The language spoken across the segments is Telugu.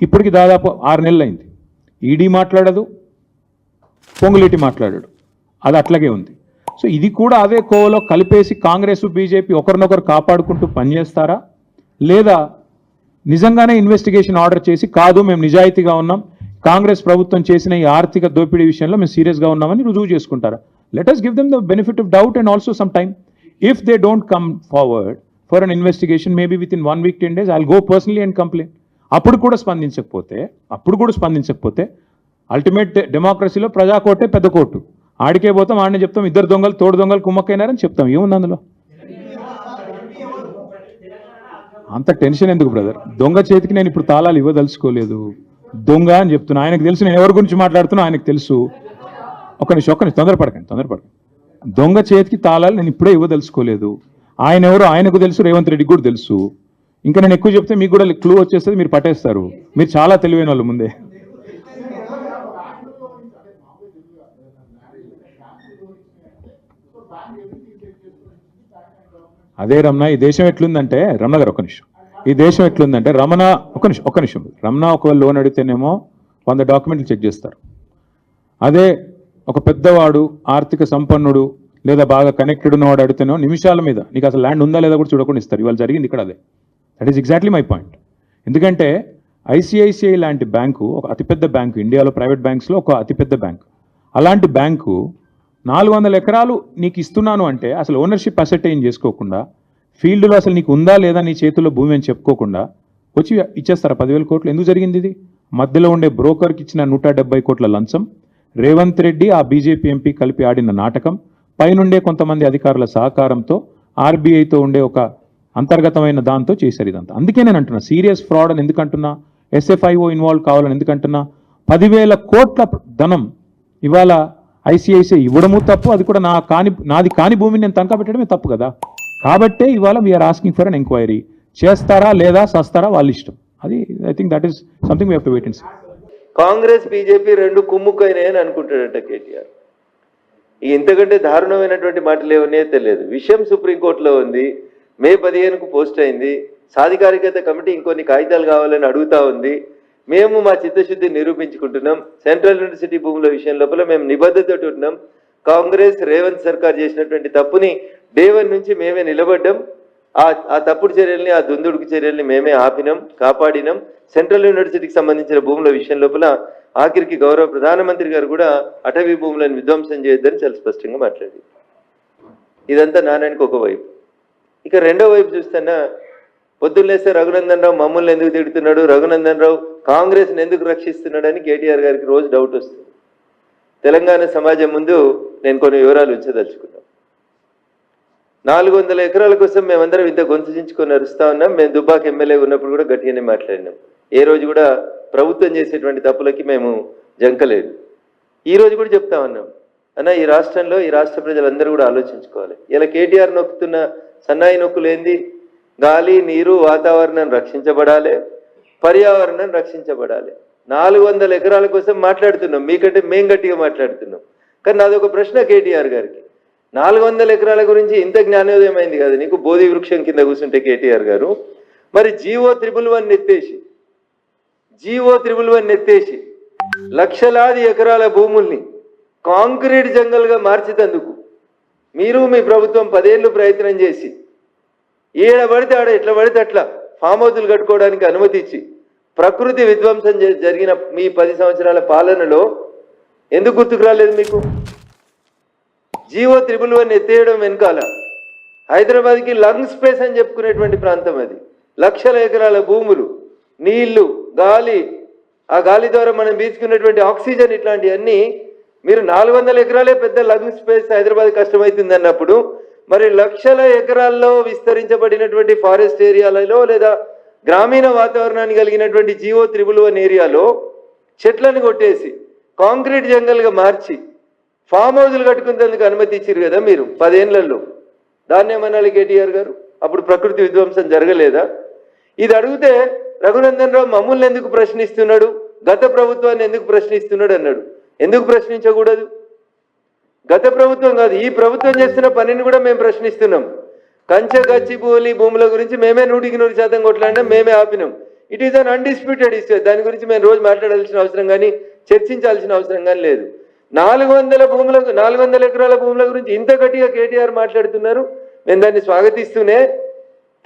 ఇప్పటికి దాదాపు 6 నెలలు అయింది. ఈడీ మాట్లాడదు, పొంగులేటి మాట్లాడాడు, అది అట్లాగే ఉంది. సో ఇది కూడా అదే కోవలో కలిపేసి కాంగ్రెస్ బీజేపీ ఒకరినొకరు కాపాడుకుంటూ పనిచేస్తారా, లేదా నిజంగానే ఇన్వెస్టిగేషన్ ఆర్డర్ చేసి కాదు మేము నిజాయితీగా ఉన్నాం, కాంగ్రెస్ ప్రభుత్వం చేసిన ఈ ఆర్థిక దోపిడీ విషయంలో మేము సీరియస్గా ఉన్నామని రుజువు చేసుకుంటారా? Let us give them the benefit of doubt and also some time. If they don't come forward for an investigation, maybe within 1 week, 10 days, I'll go personally and complain. అప్పుడు కూడా స్పందించకపోతే అల్టిమేట్ డెమోక్రసీలో ప్రజాకోర్టే పెద్ద కోర్టు, ఆడికే పోతాం, ఆడినే చెప్తాం ఇద్దరు దొంగలు తోడు దొంగలు కుమ్మక్కైనారని చెప్తాం. ఏముంది అందులో? అంత టెన్షన్ ఎందుకు బ్రదర్? దొంగ చేతికి నేను ఇప్పుడు తాళాలు ఇవ్వదలుచుకోలేదు, దొంగ అని చెప్తున్నా. ఆయనకు తెలుసు నేను ఎవరి గురించి మాట్లాడుతున్నా, ఆయనకు తెలుసు. ఒక్క నిమిషం తొందరపడకండి. దొంగ చేతికి తాళాలు నేను ఇప్పుడే ఇవ్వదలుచుకోలేదు. ఆయన ఎవరు ఆయనకు తెలుసు, రేవంత్ రెడ్డికి కూడా తెలుసు. ఇంకా నేను ఎక్కువ చెప్తే మీకు కూడా క్లూ వచ్చేస్తుంది, మీరు పట్టేస్తారు. మీరు చాలా తెలివైన వాళ్ళు ముందే. అదే రమణ, ఈ దేశం ఎట్లుందంటే, రమణ గారు ఒక్క నిమిషం, ఈ దేశం ఎట్లుందంటే రమణ ఒక్క నిమిషం రమణ ఒకవేళ లోన్ అడిగితేనేమో 100 డాక్యుమెంట్లు చెక్ చేస్తారు. అదే ఒక పెద్దవాడు ఆర్థిక సంపన్నుడు లేదా బాగా కనెక్టెడ్ ఉన్నవాడు అడిగితేనో నిమిషాల మీద నీకు అసలు ల్యాండ్ ఉందా లేదా కూడా చూడకుండా ఇస్తారు. ఇవాళ జరిగింది ఇక్కడ అదే. That is exactly my point. ఎందుకంటే ఐసిఐసిఐ లాంటి బ్యాంకు ఒక అతిపెద్ద బ్యాంకు, ఇండియాలో ప్రైవేట్ బ్యాంక్స్లో ఒక అతిపెద్ద బ్యాంకు. అలాంటి బ్యాంకు 400 ఎకరాలు నీకు ఇస్తున్నాను అంటే అసలు ఓనర్షిప్ అసెటైన్ చేసుకోకుండా, ఫీల్డ్లో అసలు నీకు ఉందా లేదా నీ చేతుల్లో భూమి అని చెప్పుకోకుండా వచ్చి ఇచ్చేస్తారా 10,000 కోట్లు? ఎందుకు జరిగింది ఇది? మధ్యలో ఉండే బ్రోకర్కి ఇచ్చిన 170 కోట్ల లంచం, రేవంత్ రెడ్డి ఆ బీజేపీ ఎంపీ కలిపి ఆడిన నాటకం, పైనుండే కొంతమంది అధికారుల సహకారంతో ఆర్బీఐతో ఉండే ఒక అంతర్గతమైన దాంతో చేశారు ఇదంతా. అందుకే నేను అంటున్నా సీరియస్ ఫ్రాడ్ అని ఎందుకంటున్నా, ఎస్ఎఫ్ఐఓ ఇన్వాల్వ్ కావాలని ఎందుకంటున్నా. 10,000 కోట్ల ధనం ఇవాళ ఐసిఐసిఐ ఇవ్వడము తప్పు, అది కూడా నాది కాని భూమిని నేను తనఖా పెట్టడమే తప్పు కదా. కాబట్టే ఇవాళ we are asking for an enquiry. చేస్తారా లేదా సస్తారా వాళ్ళ ఇష్టం. అది I think that is something we have to wait and see. Congress BJP రెండు కుమ్ముకైనాయని అనుకుంటాడట కేటీఆర్. ఇంతకంటే దారుణమైనటువంటి మాటలు ఏమనే తెలియదు. విషయం సుప్రీంకోర్టులో ఉంది, మే 15కు పోస్ట్ అయింది. సాధికారికత కమిటీ ఇంకొన్ని కాగితాలు కావాలని అడుగుతా ఉంది. మేము మా చిత్తశుద్ధి నిరూపించుకుంటున్నాం. సెంట్రల్ యూనివర్సిటీ భూముల విషయం లోపల మేము నిబద్ధతతో ఉన్నాం. కాంగ్రెస్ రేవంత్ సర్కార్ చేసినటువంటి తప్పుని డే 1 నుంచి మేమే నిలబడ్డాం. ఆ తప్పుడు చర్యల్ని, ఆ దుందుడుకు చర్యల్ని మేమే ఆపినాం, కాపాడినాం. సెంట్రల్ యూనివర్సిటీకి సంబంధించిన భూముల విషయం లోపల ఆఖరికి గౌరవ ప్రధానమంత్రి గారు కూడా అటవీ భూములను విధ్వంసం చేయొద్దని చాలా స్పష్టంగా మాట్లాడి. ఇదంతా నానానికి ఒకవైపు. ఇక రెండో వైపు చూస్తున్నా, పొద్దున్నేస్తే రఘునందన్ రావు మమ్మల్ని ఎందుకు తిడుతున్నాడు, రఘునందన్ రావు కాంగ్రెస్ని ఎందుకు రక్షిస్తున్నాడని కేటీఆర్ గారికి రోజు డౌట్ వస్తుంది. తెలంగాణ సమాజం ముందు నేను కొన్ని వివరాలు ఉంచదలుచుకున్నాను. 400 ఎకరాల కోసం మేమందరం ఇంత గొంతు చించుకొని అరుస్తా ఉన్నాం. మేము దుబ్బాక ఎమ్మెల్యే ఉన్నప్పుడు కూడా గట్టిగానే మాట్లాడినాం. ఏ రోజు కూడా ప్రభుత్వం చేసేటువంటి తప్పులకి మేము జంకలేదు. ఈ రోజు కూడా చెప్తా ఉన్నాం అన్న, ఈ రాష్ట్రంలో ఈ రాష్ట్ర ప్రజలందరూ కూడా ఆలోచించుకోవాలి. ఇలా కేటీఆర్ నొక్కుతున్న సన్నాయి నొక్కులు ఏంది? గాలి, నీరు, వాతావరణం రక్షించబడాలి, పర్యావరణం రక్షించబడాలి. 400 ఎకరాల కోసం మాట్లాడుతున్నాం, మీకంటే మేం గట్టిగా మాట్లాడుతున్నాం. కానీ నాదొక ప్రశ్న కేటీఆర్ గారికి, 400 ఎకరాల గురించి ఇంత జ్ఞానోదయం అయింది కదా నీకు, బోధి వృక్షం కింద కూర్చుంటే కేటీఆర్ గారు, మరి జీవో 111 ఎత్తేసి లక్షలాది ఎకరాల భూముల్ని కాంక్రీట్ జంగల్గా మార్చేందుకు మీరు మీ ప్రభుత్వం 10 ఏళ్ళు ప్రయత్నం చేసి ఏడ పడితే ఆడ ఎట్లా పడితే అట్లా ఫామ్ హౌజులు కట్టుకోవడానికి అనుమతి ఇచ్చి ప్రకృతి విధ్వంసం జరిగిన మీ 10 సంవత్సరాల పాలనలో ఎందుకు గుర్తుకు రాలేదు మీకు? జీవో 111 ఎత్తేయడం వెనకాల హైదరాబాద్కి లంగ్ స్పేస్ అని చెప్పుకునేటువంటి ప్రాంతం అది. లక్షల ఎకరాల భూములు, నీళ్లు, గాలి, ఆ గాలి ద్వారా మనం పీల్చుకున్నటువంటి ఆక్సిజన్, ఇట్లాంటివన్నీ మీరు 400 ఎకరాలే పెద్ద లంగ్ స్పేస్ హైదరాబాద్ కష్టమవుతుంది అన్నప్పుడు, మరి లక్షల ఎకరాల్లో విస్తరించబడినటువంటి ఫారెస్ట్ ఏరియాలలో లేదా గ్రామీణ వాతావరణాన్ని కలిగినటువంటి జీవో 111 ఏరియాలో చెట్లను కొట్టేసి కాంక్రీట్ జంగల్గా మార్చి ఫామ్ హౌజులు కట్టుకునేందుకు అనుమతి ఇచ్చారు కదా మీరు 10 ఏళ్లలో. దాన్ని ఏమనాలి కేటీఆర్ గారు? అప్పుడు ప్రకృతి విధ్వంసం జరగలేదా? ఇది అడిగితే రఘునందన్ రావు మమ్మల్ని ఎందుకు ప్రశ్నిస్తున్నాడు, గత ప్రభుత్వాన్ని ఎందుకు ప్రశ్నిస్తున్నాడు అన్నాడు. ఎందుకు ప్రశ్నించకూడదు? గత ప్రభుత్వం కాదు, ఈ ప్రభుత్వం చేస్తున్న పనిని కూడా మేము ప్రశ్నిస్తున్నాం. కంచె గచ్చిబౌలి భూముల గురించి మేమే 100% కొట్లాడినాం, మేమే ఆపినాం. It is an undisputed issue. దాని గురించి మేము రోజు మాట్లాడాల్సిన అవసరం కానీ చర్చించాల్సిన అవసరం కానీ లేదు. 400 ఎకరాల భూముల గురించి ఇంత గట్టిగా కేటీఆర్ మాట్లాడుతున్నారు. మేము దాన్ని స్వాగతిస్తూనే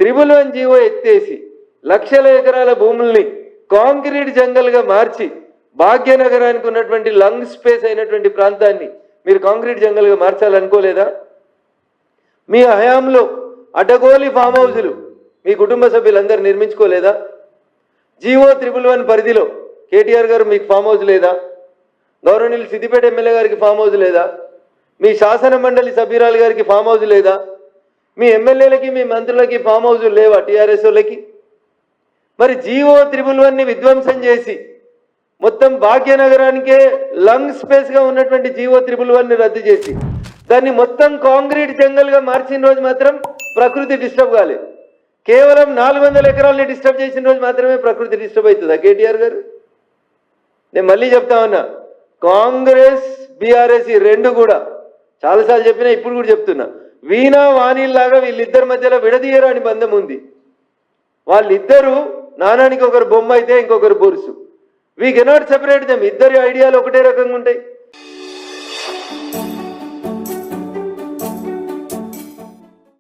111 జీవో ఎత్తేసి లక్షల ఎకరాల భూముల్ని కాంక్రీట్ జంగల్గా మార్చి భాగ్యనగరానికి ఉన్నటువంటి లంగ్ స్పేస్ అయినటువంటి ప్రాంతాన్ని మీరు కాంక్రీట్ జంగల్గా మార్చాలనుకోలేదా? మీ హయాంలో అడ్డగోలి ఫామ్ హౌజులు మీ కుటుంబ సభ్యులందరూ నిర్మించుకోలేదా? జీవో 111 పరిధిలో కేటీఆర్ గారు మీకు ఫామ్ హౌస్ లేదా? గౌరవనీయులు సిద్దిపేట ఎమ్మెల్యే గారికి ఫామ్ హౌస్ లేదా? మీ శాసన మండలి సభ్యురాలు గారికి ఫామ్ హౌస్ లేదా? మీ ఎమ్మెల్యేలకి మీ మంత్రులకి ఫామ్ హౌస్ లేవా టీఆర్ఎస్ వాళ్ళకి? మరి జీవో 111ని విధ్వంసం చేసి మొత్తం భాగ్యనగరానికే లంగ్ స్పేస్గా ఉన్నటువంటి జీవో 111ని రద్దు చేసి దాన్ని మొత్తం కాంక్రీట్ జంగల్గా మార్చిన రోజు మాత్రం ప్రకృతి డిస్టర్బ్ కాలేదు. కేవలం 400 ఎకరాలని డిస్టర్బ్ చేసిన రోజు మాత్రమే ప్రకృతి డిస్టర్బ్ అవుతుందా కేటీఆర్ గారు? నేను మళ్ళీ చెప్తా ఉన్నా, కాంగ్రెస్ బీఆర్ఎస్ ఈ రెండు కూడా చాలాసార్లు చెప్పినా ఇప్పుడు కూడా చెప్తున్నా, వీణా వాణిల్లాగా వీళ్ళిద్దరి మధ్యలో విడదీయరాని బంధం ఉంది. వాళ్ళిద్దరూ నానానికి ఒకరు బొమ్మ అయితే ఇంకొకరు బొరుసు. We cannot separate them. ఇద్దరి ఐడియాలు ఒకటే రకంగా ఉంటాయి.